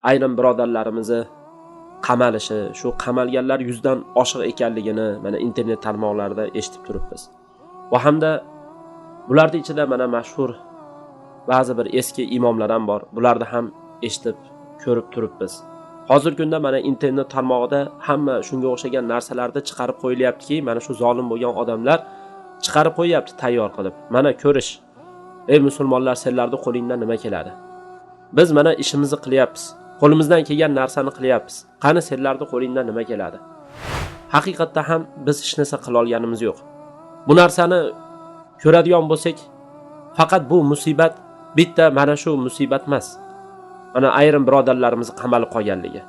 ayrim birodarlarimizni qamalishi, shu qamalganlar 100 dan oshiq ekanligini mana internet tarmoqlarida eshitib turibmiz. Va hamda bularning ichida mana mashhur ba'zi bir eski imomlar ham bor. Bularni ham eshitib, ko'rib turibmiz. Hozirgi kunda mana internet tarmog'ida hamma shunga o'xshagan narsalarni chiqarib qo'yilyaptiki, mana shu zolim bo'lgan odamlar chiqarib qo'yapti tayyor qilib. Mana ko'rish. Ey musulmonlar, senlarning qo'lingdan nima keladi? Biz mana ishimizni qilyapmiz. Qo'limizdan kelgan narsani qilyapmiz. Qani senlarning qo'lingdan nima keladi? Haqiqatda ham biz hech narsa qila olganimiz yo'q. Bu narsani ko'radigan bo'lsak, faqat bu musibat bitta mana shu musibat emas. Mana ayrim birodarlarimiz qamalib qolganligi.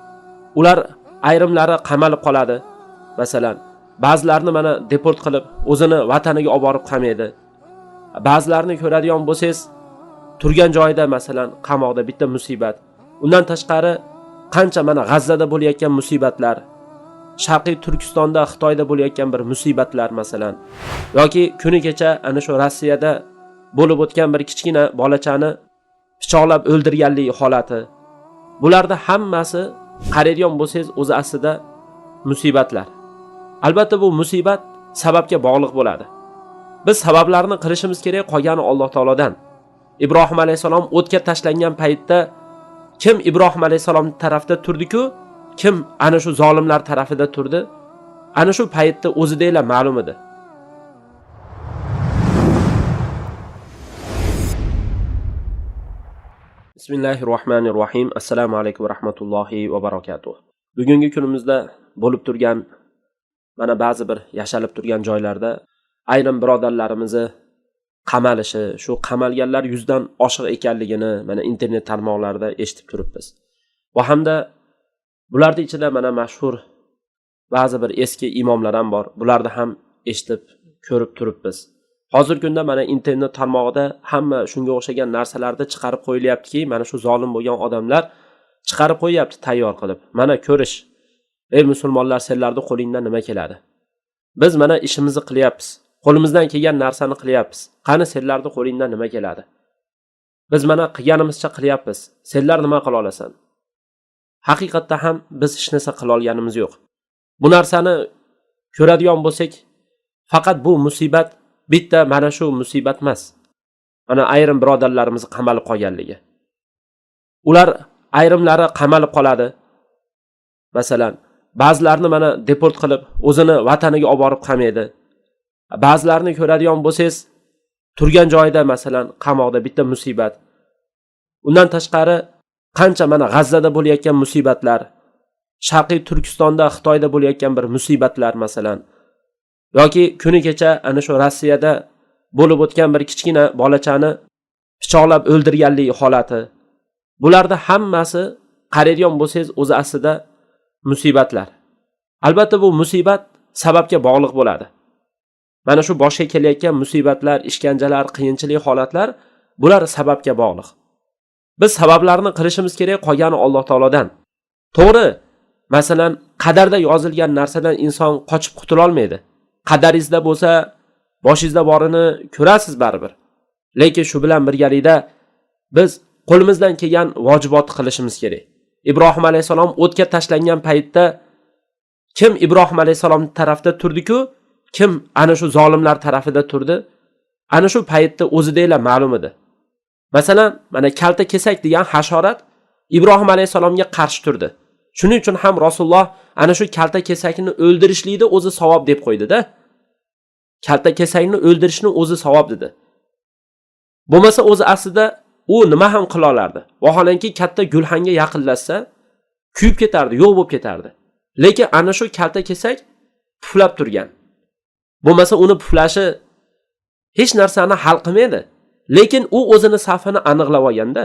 Ular ayrimlari qamalib qoladi. Masalan, ba'zilarini mana deport qilib, o'zini vataniga olib borib qamaydi. Ba'zilarini ko'radigan bo'lsangiz, turgan joyida masalan qamoqda bitta musibat. Undan tashqari qancha mana G'azzada bo'layotgan musibatlar, Sharqiy Turkistonda, Xitoyda bo'layotgan bir musibatlar masalan, yoki kuni kecha ana shu Rossiyada bo'lib o'tgan bir kichkina bolachani pichoqlab o'ldirganlik holati. Bularda hammasi qaraydigan bo'lsangiz o'zi aslida musibatlar. Albatta bu musibat sababga bog'liq bo'ladi. Biz sabablarni qilishimiz kerak, qolgani Alloh taolodan. Ibrohim alayhisalom o'tga tashlangan paytda kim Ibrohim alayhisalom tarafida turdi-ku, kim ana shu zolimlar tarafida turdi, ana shu paytda o'zidagina ma'lum edi. Bismillahirrohmanirrohim. Assalomu alaykum va rahmatullohi va barakatuh. Bugungi kunimizda bo'lib turgan mana ba'zi bir yashalib turgan joylarda ayrim birodarlarimizni qamalishi, shu qamalganlar 100 dan oshiq ekanligini mana internet tarmoqlarida eshitib turibmiz. Va hamda bularning ichida mana mashhur ba'zi bir eski imomlar ham bor. Bularni ham eshitib, ko'rib turibmiz. Hozirgi kunda mana internet tarmog'ida hamma shunga o'xshagan narsalarni chiqarib qo'yilyaptiki, mana shu zolim bo'lgan odamlar chiqarib qo'yapti tayyor qilib. Mana ko'rish. Ey musulmonlar, senlarning qo'lingdan nima keladi? Biz mana ishimizni qilyapmiz. Qo'limizdan kelgan narsani qilyapmiz. Qani senlarning qo'lingdan nima keladi? Biz mana qilganimizcha qilyapmiz. Senlar nima qila olasan? Haqiqatda ham biz hech narsa qila olganimiz yo'q. Bu narsani ko'radigan bo'lsak, faqat bu musibat bitta mana shu musibat emas. Mana ayrim birodarlarimiz qamalib qolganligi. Ular ayrimlari qamalib qoladi. Masalan, ba'zilarini mana deport qilib, o'zini vataniga olib borib qamaydi. Ba'zilarini ko'radigan bo'lsangiz, turgan joyida masalan qamoqda bitta musibat. Undan tashqari qancha mana G'azzada bo'layotgan musibatlar, Sharqiy Turkistonda, Xitoyda bo'layotgan bir musibatlar masalan, yoki kuni kecha ana shu Rossiyada bo'lib o'tgan bir kichkina bolachani pichoqlab o'ldirganlik holati. Bularda hammasi qaraydigan bo'lsangiz o'zi aslida musibatlar. Albatta bu musibat sababga bog'liq bo'ladi. Mana shu boshga kelayotgan musibatlar, ishkanjalar, qiyinchilik holatlar bular sababga bog'liq. Biz sabablarni qilishimiz kerak, qolgani Alloh taolodan. To'g'ri, masalan, qadarda yozilgan narsadan inson qochib qutula olmaydi. Qadaringizda bo'lsa, boshingizda borini ko'rasiz baribir. Lekin shu bilan birgalikda biz qo'limizdan kelgan vojibotni qilishimiz kerak. Ibrohim alayhisalom o'tga tashlangan paytda kim Ibrohim alayhisalom tarafida turdi-ku, kim ana shu zolimlar tarafida turdi, ana shu paytda o'zidagina ma'lum edi. Masalan, mana kalta kesak degan hasharot Ibrohim alayhisalomga qarshi turdi. Shuning uchun ham Rasululloh ana shu kalta kesakni o'ldirishlikni o'zi savob deb qo'ydi-da. Kalta kesakni o'ldirishni o'zi savob dedi. Bo'lmasa o'zi aslida u nima ham qila olardi? Vaholanki katta gulxanga yaqinlashsa, kuyib ketardi, yo'q bo'lib ketardi. Lekin ana shu kalta kesak puflab turgan. Bo'lmasa uni puflashi hech narsani hal qilmaydi. Lekin u o'zini safini aniqlab olganda,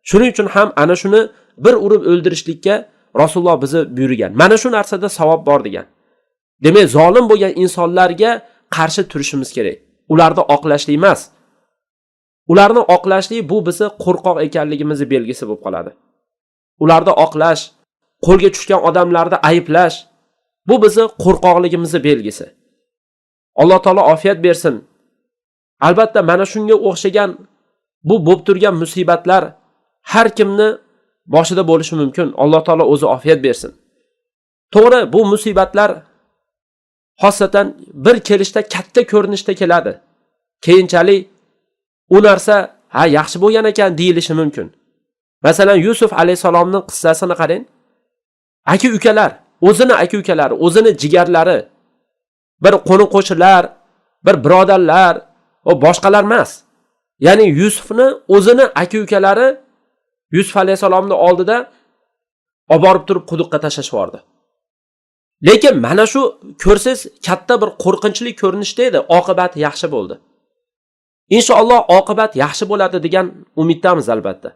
shuning uchun ham ana shuni bir urib o'ldirishlikka Rasululloh bizni buyurgan. Mana shu narsada savob bor degan. Demak, zolim bo'lgan insonlarga qarshi turishimiz kerak. Ularni oqlashlik emas. Ularni oqlashlik bu bizni qo'rqoq ekanligimizni belgisi bo'lib qoladi. Ularni oqlash, qo'lga tushgan odamlarni ayblash, bu bizni qo'rqoqligimizning belgisi. Alloh taolo ofiyat bersin. Albatta mana shunga o'xshagan bu bo'lib turgan musibatlar har kimni boshida bo'lishi mumkin. Alloh taolo o'zi ofiyat bersin. To'g'ri, bu musibatlar xosatan bir kelishda katta ko'rinishda keladi. Keyinchalik u narsa yaxshi bo'lgan ekan deyilishi mumkin. Masalan, Yusuf alayhisalomning qissasini qarang. Aka-ukalar, o'zini aka-ukalari, o'zini jigarlari, bir qo'ni-qo'shnilar, bir birodarlar va boshqalar emas. Ya'ni Yusufni o'zini aka-ukalari Yusuf alayhisalomning oldida olib borib turib quduqqa tashlashib yubordi. Lekin mana shu ko'rsiz katta bir qo'rqinchli ko'rinishda edi, oqibati yaxshi bo'ldi. Inshaalloh oqibat yaxshi bo'ladi degan umiddamiz albatta.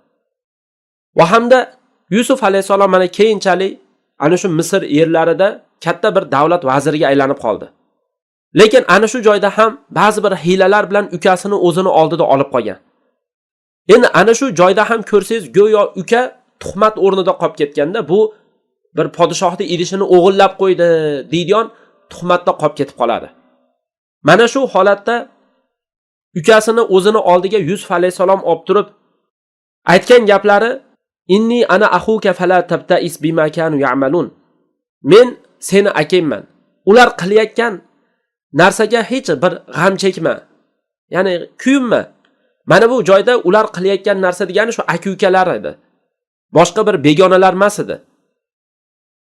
Va hamda Yusuf alayhisalom mana keyinchalik ana shu Misr yerlarida katta bir davlat vaziriga aylanib qoldi. Lekin ana shu joyda ham ba'zi bir hilalar bilan ukasini o'zini oldida olib qolgan. Endi ana shu joyda ham ko'rsangiz go'yo uka tuhmat o'rnida qolib ketganda, bu bir podshohning idishini o'g'irlab qo'ydi deydigan tuhmatda qolib ketib qoladi. Mana shu holatda ukasini o'zini oldiga Yusuf alayhisalom olib turib aytgan gaplari inni ana axuka fala tabtais bima kanu ya'malun. Men seni akangman. Ular qilayotgan narsaga hech bir g'am chekma. Ya'ni kuyinma. Mana bu joyda ular qilayotgan narsa degani shu aka-ukalar edi. Boshqa bir begonalar emas edi.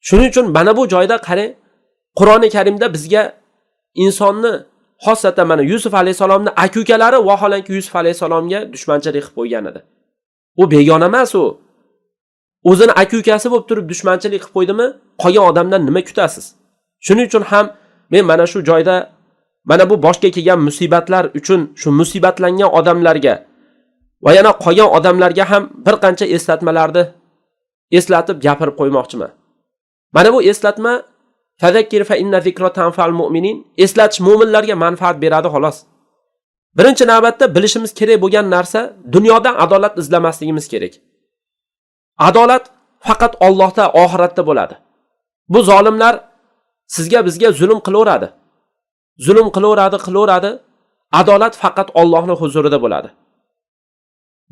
Shuning uchun mana bu joyda qarang, Qur'oni Karimda bizga insonni xosatan mana Yusuf alayhisalomning aka-ukalari vaholanki Yusuf alayhisalomga dushmanchilik qilib qo'ygan edi. U begona emas u. O'zini aka-ukasi bo'lib turib dushmanchilik qilib qo'ydimi, qolgan odamdan nima kutasiz? Shuning uchun ham men mana shu joyda mana bu boshga kelgan musibatlar uchun shu musibatlangan odamlarga va yana qolgan odamlarga ham bir qancha eslatmalarni eslatib gapirib qo'ymoqchiman. Mana bu eslatma Fadakkir fa inna zikra tanfa'ul mu'minin, eslatish mu'minlarga manfaat beradi xolos. Birinchi navbatda bilishimiz kerak bo'lgan narsa, dunyodan adolat izlamasligimiz kerak. Adolat faqat Allohda, oxiratda bo'ladi. Bu zolimlar sizga bizga zulm qilaveradi. Zulm qilaveradi. Adolat faqat Allohning huzurida bo'ladi.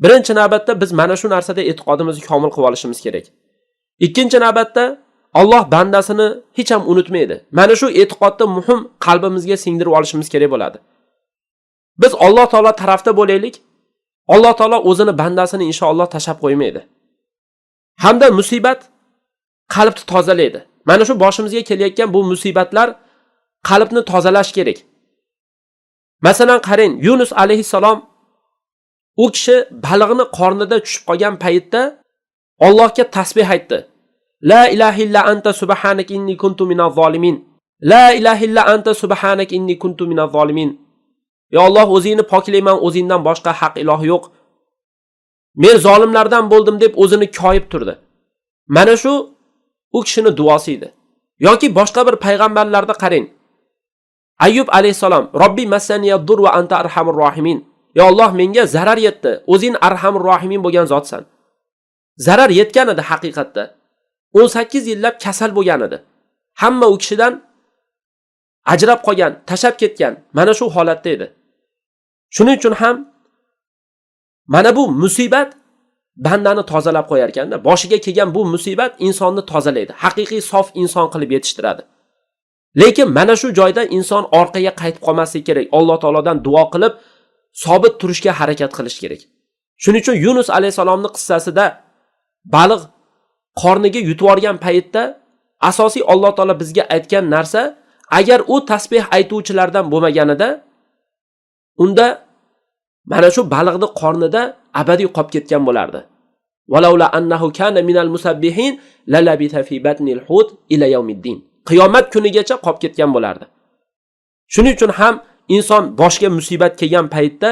Birinchi navbatda biz mana shu narsada e'tiqodimizni komil qilib olishimiz kerak. Ikkinchi navbatda Alloh bandasini hech ham unutmaydi. Mana shu e'tiqodni muhim qalbimizga singdirib olishimiz kerak bo'ladi. Biz Alloh taolo tarafda bo'laylik. Alloh taolo o'zini bandasini inshaalloh tashab qo'ymaydi. Hamda musibat qalbni tozalaydi. Mana shu boshimizga kelayotgan bu musibatlar qalbni tozalash kerak. Masalan qarang, Yunus alayhisalom u kishi balig'ini qornida tushib qolgan paytda Allohga tasbih aytdi. La ilaha illa anta subhanaka inni kuntu minaz zolimin. La ilaha illa anta subhanaka inni kuntu minaz zolimin. Ya Alloh, o'zingni poklayman, o'zingdan boshqa haq iloh yo'q. Men zolimlardan bo'ldim deb o'zini koyib turdi. Mana shu u kishini duosi edi. Yoki boshqa bir payg'ambarlarda qarang. Ayyub alayhisalom, Robbi masaniyad-dur va anta arhamur rohimin. Ya Alloh, menga zarar yetdi. O'zing arhamur rohimin bo'lgan zotsan. Zarar yetgan edi haqiqatda. 18 yillab kasal bo'lgan edi. Hamma u kishidan ajrab qolgan, tashab ketgan. Mana shu holatda edi. Shuning uchun ham mana bu musibat bandani tozalab qo'yar ekanda, boshiga kelgan bu musibat insonni tozalaydi. Haqiqiy sof inson qilib yetishtiradi. Lekin mana shu joyda inson orqaga qaytib qolmasligi kerak. Alloh taolodan duo qilib, sobit turishga harakat qilish kerak. Shuning uchun Yunus alayhisalomning qissasida baliq qorniga yutib olgan paytda asosiy Alloh taolo bizga aytgan narsa, agar u tasbih aytuvchilardan bo'lmaganida, unda mana shu baliqning qornida abadiy qolib ketgan bo'lardi. Walaula annahu kana minal musabbihin lalabitha fi batnil hut ila yawmiddin. Qiyomat kunigacha qolib ketgan bo'lardi. Shuning uchun ham inson boshga musibat kelgan paytda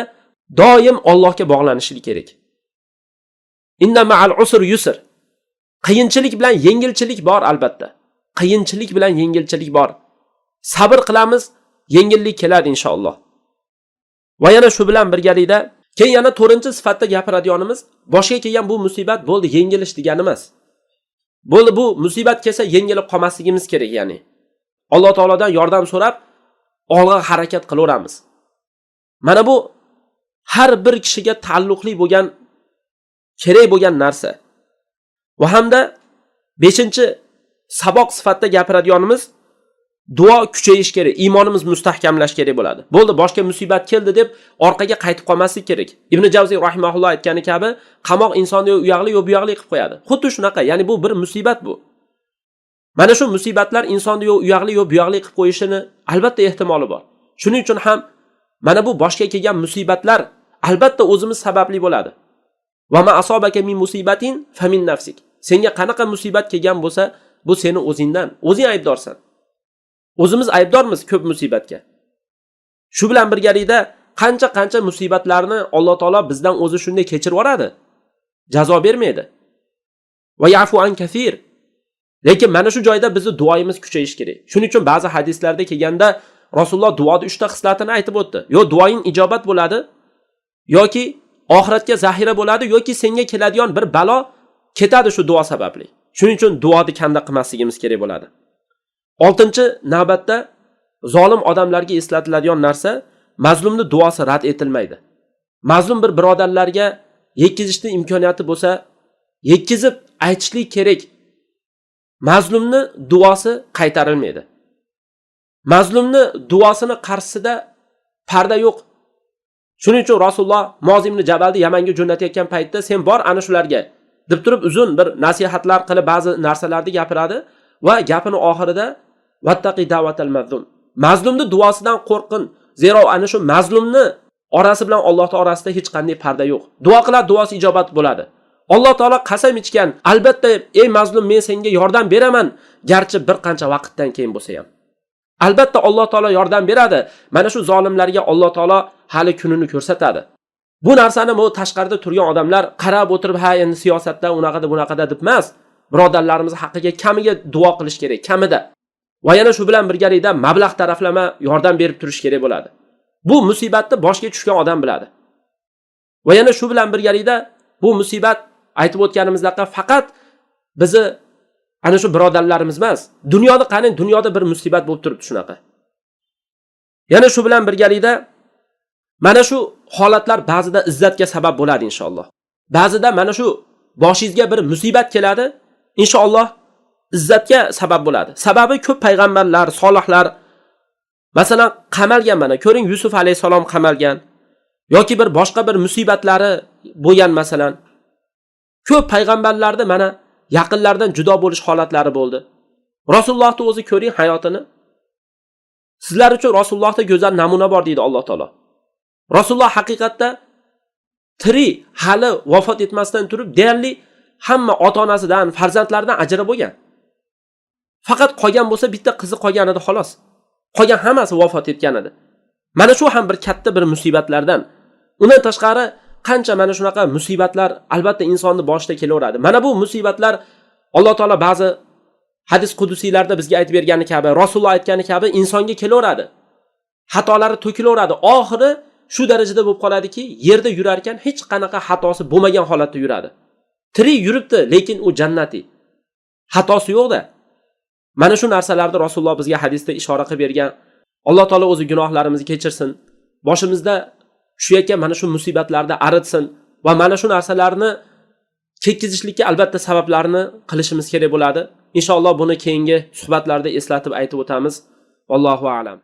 doim Allohga bog'lanishi kerak. Inna ma'al usri yusr. Qiyinchilik bilan yengilchilik bor albatta. Qiyinchilik bilan yengilchilik bor. Sabr qilamiz, yengillik keladi inshaalloh. Va yana shu bilan birgalikda keyin yana 4-sifatda gapiradiganimiz, boshga kelgan bu musibat bo'ldi, yengilish degani emas. Bo'ldi, bu musibat kelsa yengilib qolmasligimiz kerak, ya'ni. Alloh taolodan yordam so'rab, olg'a harakat qilaveramiz. Mana bu har bir kishiga taalluqli bo'lgan, kerak bo'lgan narsa. Va hamda 5-chi saboq sifatida gapiradiganimiz duo kuchayish kerak, iymonimiz mustahkamlash kerak bo'ladi. Bo'ldi, boshqa musibat keldi deb orqaga qaytib qolmaslik kerak. Ibn Javziy rahimahulloh aytgani kabi, qamoq insonni yo u yoqli yo bu yoqli qilib qo'yadi. Xuddi shunaqa, ya'ni bu bir musibat bu. Mana shu musibatlar insonni yo u yoqli yo bu yoqli qilib qo'yishini albatta ehtimoli bor. Shuning uchun ham mana bu boshga kelgan musibatlar albatta o'zimiz sababli bo'ladi. Va ma asobaka min musibatin fa min nafsik. Senga qanaqa musibat kelgan bo'lsa, bu seni o'zingdan, o'zing aybdorsan. O'zimiz aybdormiz ko'p musibatga. Shu bilan birgalikda qancha musibatlarni Alloh taolo bizdan o'zi shunday kechirib yoradi. Jazo bermaydi. Va yafu an kafir. Lekin mana shu joyda bizni duoyimiz kuchayish kerak. Shuning uchun ba'zi hadislarda kelganda Rasululloh duoda 3 ta xislatini aytib o'tdi. Yo duoing ijobat bo'ladi, yoki oxiratga zahira bo'ladi, yoki senga keladigan bir balo ketadi shu duo sababli. Shuning uchun duoni kanda qilmasligimiz kerak bo'ladi. 6-chi navbatda zolim odamlarga eslatiladigan narsa, mazlumni duosi rad etilmaydi. Mazlum bir birodarlarga yetkazishni imkoniyati bo'lsa, yetkazib aytishlik kerak. Mazlumni duosi qaytarilmaydi. Mazlumni duosini qarshisida parda yo'q. Shuning uchun Rasululloh Muoz ibn Jabalni Yamanga jo'natayotgan paytda sen bor ana shularga deb turib uzun bir nasihatlar qilib ba'zi narsalarni gapiradi va gapini oxirida vattaqi da'vatal mazlum. Mazlumni duosidan qo'rqin. Zero ana shu mazlumni orasi bilan Alloh taolo orasida hech qanday parda yo'q. Duo qilar, duosi ijobat bo'ladi. Alloh taolo qasam ichgan, albatta ey mazlum men senga yordam beraman, garchi bir qancha vaqtdan keyin bo'lsa ham. Albatta Alloh taolo yordam beradi. Mana shu zolimlarga Alloh taolo hali kunini ko'rsatadi. Bu narsani bu tashqarida turgan odamlar qarab o'tirib, ha endi siyosatda unaqada bunaqada deb emas. Birodarlarimiz haqqiga kamiga duo qilish kerak, kamida. Va yana shu bilan birgalikda mablag' taraflama yordam berib turish kerak bo'ladi. Bu musibatni boshga tushgan odam biladi. Va yana shu bilan birgalikda bu musibat aytib o'tganimizdek faqat bizni ana shu birodarlarimiz emas, dunyoda qani dunyoda bir musibat bo'lib turibdi shunaqa. Yana shu bilan birgalikda mana shu holatlar ba'zida izzatga sabab bo'ladi inshaalloh. Ba'zida mana shu boshingizga bir musibat keladi, inshaalloh izzatga sabab bo'ladi. Sababi ko'p payg'ambarlar, solihlar masalan qamalgan, mana ko'ring Yusuf alayhisalom qamalgan yoki bir boshqa bir musibatlari bo'lgan masalan. Ko'p payg'ambarlarda mana yaqinlardan judo bo'lish holatlari bo'ldi. Rasulullohning o'zi ko'ring hayotini. Sizlar uchun Rasulullohda go'zal namuna bor deydi Alloh taolo. Rasululloh haqiqatda tirik, hali vafot etmasdan turib deyarli hamma ota-onasidan, farzandlaridan ajrab bo'lgan. Faqat qolgan bo'lsa bitta qizi qolgan edi xolos. Qolgan hammasi vafot etgan edi. Mana shu ham bir katta bir musibatlardan. Undan tashqari qancha mana shunaqa musibatlar albatta insonni boshida kelaveradi. Mana bu musibatlar Alloh taolo ba'zi hadis qudusiylarda bizga aytib bergani kabi, Rasululloh aytgani kabi insonga kelaveradi. Xatolari to'kilaveradi. Oxiri shu darajada bo'lib qoladiki, yerda yurar ekan hech qanaqa xatosi bo'lmagan holatda yuradi. Tirik yuribdi, lekin u jannati. Xatosi yo'q-da. Mana shu narsalarni Rasululloh bizga hadisda ishora qilib bergan. Alloh taolo o'zi gunohlarimizni kechirsin. Boshimizda tushayotgan mana shu musibatlarda aritsin va mana shu narsalarni ketkizishlikka albatta sabablarini qilishimiz kerak bo'ladi. Inshaalloh buni keyingi suhbatlarda eslatib aytib o'tamiz. Vallohu a'lam.